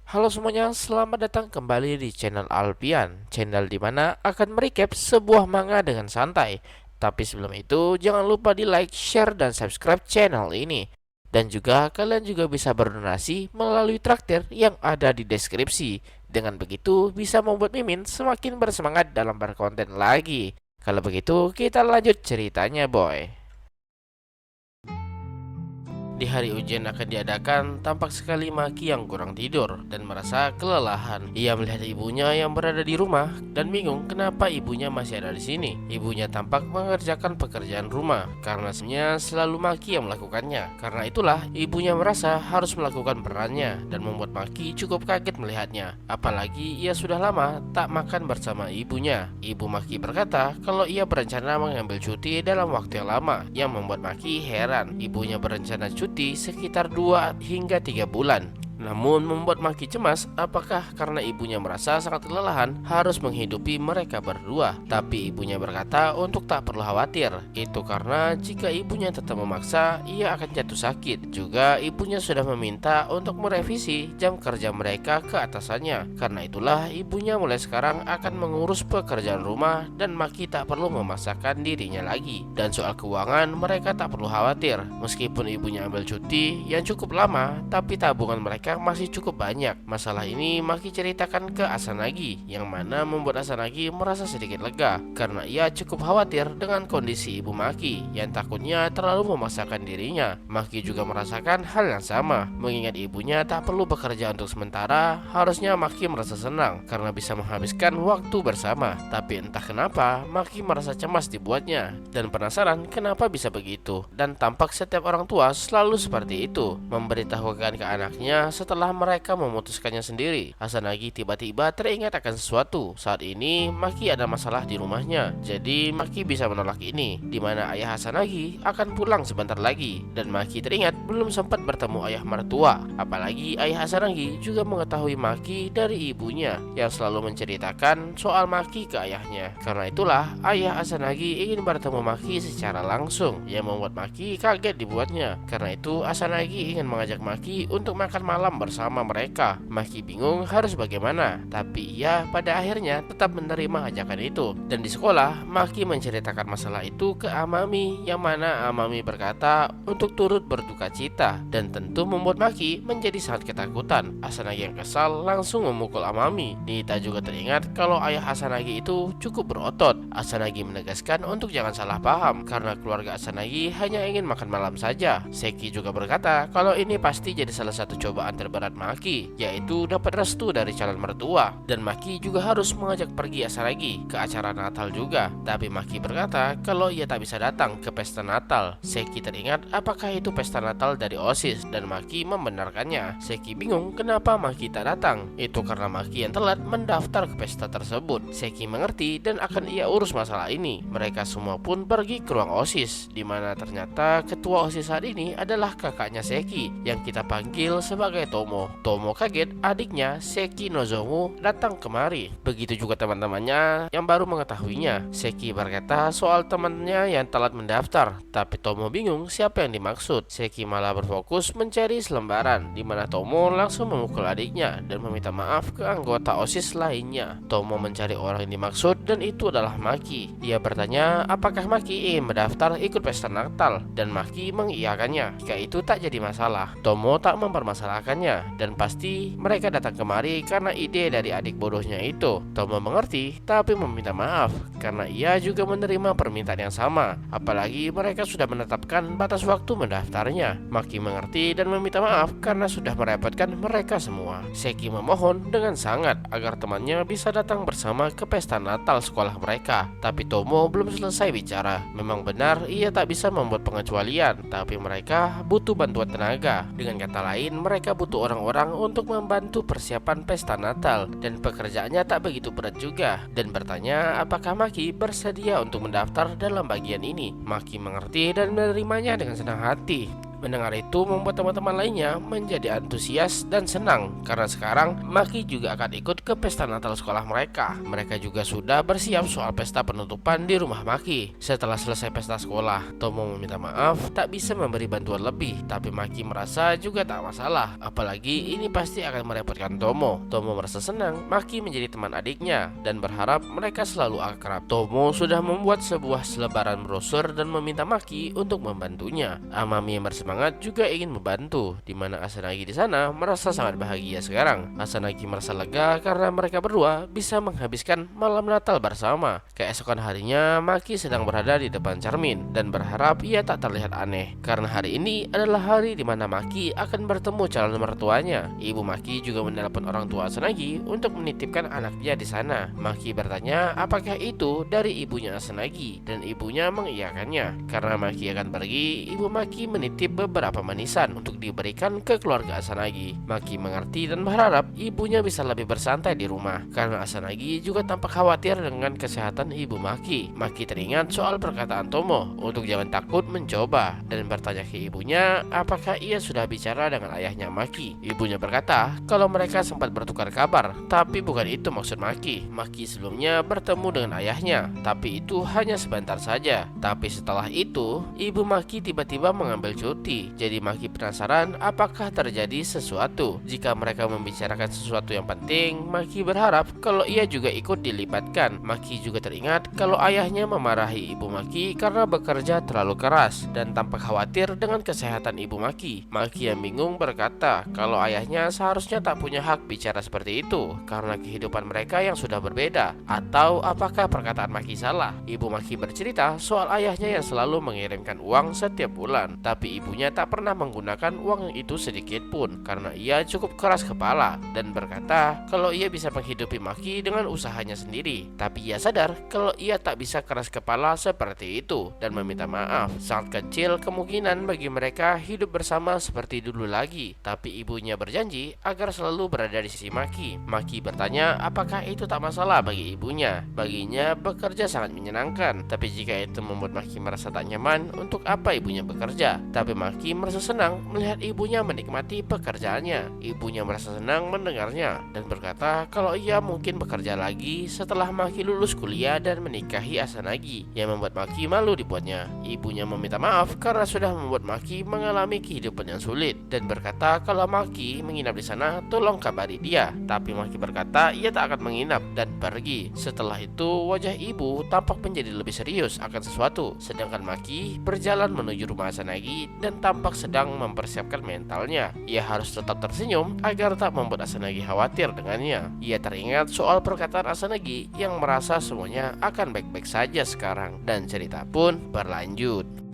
Halo semuanya, selamat datang kembali di channel Alpian, channel dimana akan merecap sebuah manga dengan santai. Tapi sebelum itu, jangan lupa di like, share, dan subscribe channel ini. Dan juga kalian juga bisa berdonasi melalui traktir yang ada di deskripsi. Dengan begitu, bisa membuat Mimin semakin bersemangat dalam berkonten lagi. Kalau begitu, kita lanjut ceritanya, boy. Di hari ujian akan diadakan, tampak sekali Maki yang kurang tidur dan merasa kelelahan. Ia melihat ibunya yang berada di rumah dan bingung kenapa ibunya masih ada di sini. Ibunya tampak mengerjakan pekerjaan rumah karena sebenarnya selalu Maki yang melakukannya. Karena itulah ibunya merasa harus melakukan perannya dan membuat Maki cukup kaget melihatnya. Apalagi ia sudah lama tak makan bersama ibunya. Ibu Maki berkata kalau ia berencana mengambil cuti dalam waktu yang lama, yang membuat Maki heran. Ibunya berencana cuti sekitar 2 hingga 3 bulan. Namun membuat Maki cemas apakah karena ibunya merasa sangat kelelahan harus menghidupi mereka berdua. Tapi ibunya berkata untuk tak perlu khawatir. Itu karena jika ibunya tetap memaksa, ia akan jatuh sakit. Juga ibunya sudah meminta untuk merevisi jam kerja mereka ke atasannya. Karena itulah ibunya mulai sekarang akan mengurus pekerjaan rumah dan Maki tak perlu memaksakan dirinya lagi. Dan soal keuangan mereka tak perlu khawatir. Meskipun ibunya ambil cuti yang cukup lama, tapi tabungan mereka masih cukup banyak. Masalah ini Maki ceritakan ke Asanagi, yang mana membuat Asanagi merasa sedikit lega karena ia cukup khawatir dengan kondisi ibu Maki yang takutnya terlalu memaksakan dirinya. Maki juga merasakan hal yang sama. Mengingat ibunya tak perlu bekerja untuk sementara, harusnya Maki merasa senang karena bisa menghabiskan waktu bersama. Tapi entah kenapa Maki merasa cemas dibuatnya dan penasaran kenapa bisa begitu. Dan tampak setiap orang tua selalu seperti itu, memberitahukan ke anaknya setelah mereka memutuskannya sendiri. Asanagi tiba-tiba teringat akan sesuatu. Saat ini Maki ada masalah di rumahnya, jadi Maki bisa menolak ini, dimana ayah Asanagi akan pulang sebentar lagi. Dan Maki teringat belum sempat bertemu ayah mertua. Apalagi ayah Asanagi juga mengetahui Maki dari ibunya yang selalu menceritakan soal Maki ke ayahnya. Karena itulah ayah Asanagi ingin bertemu Maki secara langsung, yang membuat Maki kaget dibuatnya. Karena itu Asanagi ingin mengajak Maki untuk makan malam bersama mereka. Maki bingung harus bagaimana, tapi ia pada akhirnya tetap menerima ajakan itu. Dan di sekolah, Maki menceritakan masalah itu ke Amami, yang mana Amami berkata untuk turut berduka cita, dan tentu membuat Maki menjadi sangat ketakutan. Asanagi yang kesal langsung memukul Amami. Nita juga teringat kalau ayah Asanagi itu cukup berotot. Asanagi menegaskan untuk jangan salah paham karena keluarga Asanagi hanya ingin makan malam saja. Seki juga berkata kalau ini pasti jadi salah satu cobaan terberat Maki, yaitu dapat restu dari calon mertua. Dan Maki juga harus mengajak pergi Asanagi ke acara Natal juga. Tapi Maki berkata kalau ia tak bisa datang ke pesta Natal. Seki teringat apakah itu pesta Natal dari OSIS dan Maki membenarkannya. Seki bingung kenapa Maki tak datang. Itu karena Maki yang telat mendaftar ke pesta tersebut. Seki mengerti dan akan ia urus masalah ini. Mereka semua pun pergi ke ruang OSIS, dimana ternyata ketua OSIS saat ini adalah kakaknya Seki yang kita panggil sebagai Tomo. Tomo kaget adiknya Seki Nozomu datang kemari. Begitu juga teman-temannya yang baru mengetahuinya. Seki berkata soal temannya yang telat mendaftar, tapi Tomo bingung siapa yang dimaksud. Seki malah berfokus mencari selembaran, dimana Tomo langsung memukul adiknya dan meminta maaf ke anggota OSIS lainnya. Tomo mencari orang yang dimaksud dan itu adalah Maki. Dia bertanya apakah Maki ingin mendaftar ikut pesta Natal dan Maki mengiyakannya jika itu tak jadi masalah. Tomo tak mempermasalahkannya dan pasti mereka datang kemari karena ide dari adik bodohnya itu. Tomo mengerti tapi meminta maaf karena ia juga menerima permintaan yang sama. Apalagi mereka sudah menetapkan batas waktu mendaftarnya. Maki mengerti dan meminta maaf karena sudah merepotkan mereka semua. Seki memohon dengan sangat agar temannya bisa datang bersama ke pesta Natal sekolah mereka. Tapi Tomo belum selesai bicara. Memang benar ia tak bisa membuat pengecualian, tapi mereka butuh bantuan tenaga. Dengan kata lain, mereka butuh orang-orang untuk membantu persiapan pesta Natal dan pekerjaannya tak begitu berat juga. Dan bertanya apakah Maki bersedia untuk mendaftar dalam bagian ini. Maki mengerti dan menerimanya dengan senang hati. Mendengar itu membuat teman-teman lainnya menjadi antusias dan senang karena sekarang Maki juga akan ikut ke pesta Natal sekolah mereka. Mereka juga sudah bersiap soal pesta penutupan di rumah Maki. Setelah selesai pesta sekolah, Tomo meminta maaf tak bisa memberi bantuan lebih, tapi Maki merasa juga tak masalah. Apalagi ini pasti akan merepotkan Tomo. Tomo merasa senang Maki menjadi teman adiknya dan berharap mereka selalu akrab. Tomo sudah membuat sebuah selebaran brosur dan meminta Maki untuk membantunya. Amami yang bersemangat juga ingin membantu, di mana Asanagi di sana merasa sangat bahagia sekarang. Asanagi merasa lega karena mereka berdua bisa menghabiskan malam Natal bersama. Keesokan harinya, Maki sedang berada di depan cermin dan berharap ia tak terlihat aneh karena hari ini adalah hari di mana Maki akan bertemu calon mertuanya. Ibu Maki juga menelpon orang tua Asanagi untuk menitipkan anaknya di sana. Maki bertanya apakah itu dari ibunya Asanagi dan ibunya mengiyakannya. Karena Maki akan pergi, ibu Maki menitip beberapa manisan untuk diberikan ke keluarga Asanagi. Maki mengerti dan berharap ibunya bisa lebih bersantai di rumah karena Asanagi juga tampak khawatir dengan kesehatan ibu Maki. Maki teringat soal perkataan Tomo untuk jangan takut mencoba dan bertanya ke ibunya apakah ia sudah bicara dengan ayahnya Maki. Ibunya berkata kalau mereka sempat bertukar kabar, tapi bukan itu maksud Maki. Maki sebelumnya bertemu dengan ayahnya, tapi itu hanya sebentar saja. Tapi setelah itu, ibu Maki tiba-tiba mengambil cuti. Jadi Maki penasaran apakah terjadi sesuatu. Jika mereka membicarakan sesuatu yang penting, Maki berharap kalau ia juga ikut dilibatkan. Maki juga teringat kalau ayahnya memarahi ibu Maki karena bekerja terlalu keras dan tampak khawatir dengan kesehatan ibu Maki. Maki yang bingung berkata kalau ayahnya seharusnya tak punya hak bicara seperti itu karena kehidupan mereka yang sudah berbeda. Atau apakah perkataan Maki salah? Ibu Maki bercerita soal ayahnya yang selalu mengirimkan uang setiap bulan, tapi ibunya tak pernah menggunakan uang itu sedikit pun karena ia cukup keras kepala dan berkata kalau ia bisa menghidupi Maki dengan usahanya sendiri. Tapi ia sadar kalau ia tak bisa keras kepala seperti itu dan meminta maaf. Sangat kecil kemungkinan bagi mereka hidup bersama seperti dulu lagi, tapi ibunya berjanji agar selalu berada di sisi Maki. Maki bertanya apakah itu tak masalah bagi ibunya. Baginya bekerja sangat menyenangkan, tapi jika itu membuat Maki merasa tak nyaman, untuk apa ibunya bekerja? Tapi Maki merasa senang melihat ibunya menikmati pekerjaannya. Ibunya merasa senang mendengarnya dan berkata kalau ia mungkin bekerja lagi setelah Maki lulus kuliah dan menikahi Asanagi, yang membuat Maki malu dibuatnya. Ibunya meminta maaf karena sudah membuat Maki mengalami kehidupan yang sulit dan berkata kalau Maki menginap di sana tolong kabari dia. Tapi Maki berkata ia tak akan menginap dan pergi. Setelah itu wajah ibu tampak menjadi lebih serius akan sesuatu, sedangkan Maki berjalan menuju rumah Asanagi dan tampak sedang mempersiapkan mentalnya. Ia harus tetap tersenyum agar tak membuat Asanagi khawatir dengannya. Ia teringat soal perkataan Asanagi yang merasa semuanya akan baik-baik saja sekarang dan cerita pun berlanjut.